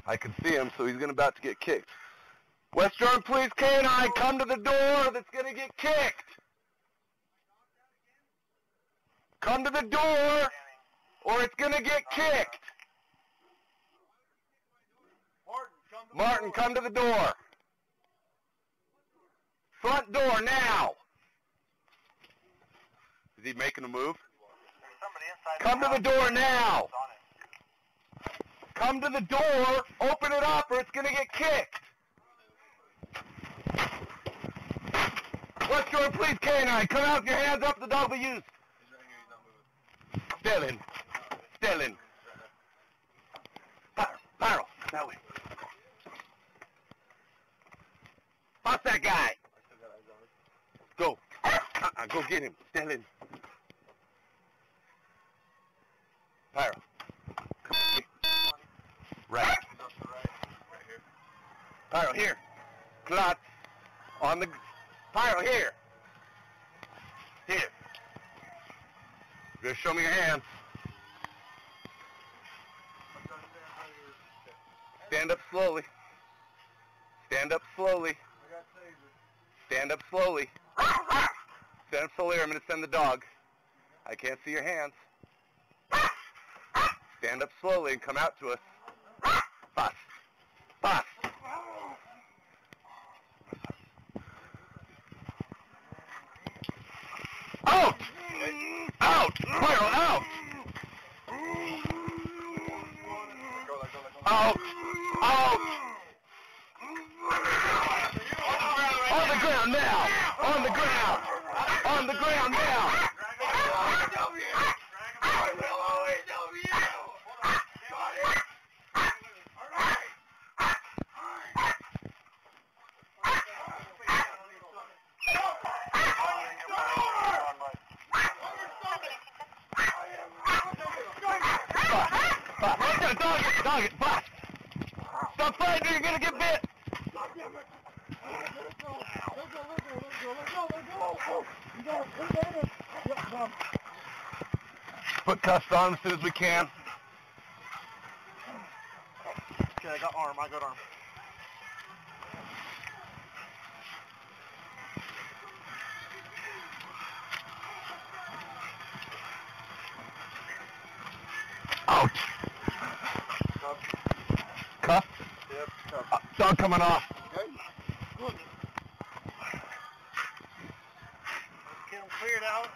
I can see him, so he's about to get kicked. West Jordan Police Canine, come to the door that's going to get kicked. Come to the door, or it's going to get kicked. Martin, come to the door. Front door now. Is he making a move? Come to the door now. Come to the door, open it up, or it's going to get kicked. West Jordan Police Canine, come out with your hands up, the dog will use. Stelling. Stelling. Pyro, that way. Bust that guy. Go. Go get him. Stelling. Pyro. Right. Pyro, here. Klotz. On the... Pyro, here. Here. Just show me your hands. Stand up slowly. Stand up slowly. Stand up slowly. Stand up slowly or I'm going to send the dog. I can't see your hands. Stand up slowly and come out to us. Bust. Bust. Out! Out! Pyro, out! Out! Out! On the ground now! On the ground! On the ground now! Dog it, bust! Stop fighting or you're gonna get bit! Put cuffs on as soon as we can. Okay, I got arm, Ouch! Cuff? Yep, cuff. Dog coming off. Okay. Good. Let's get them cleared out.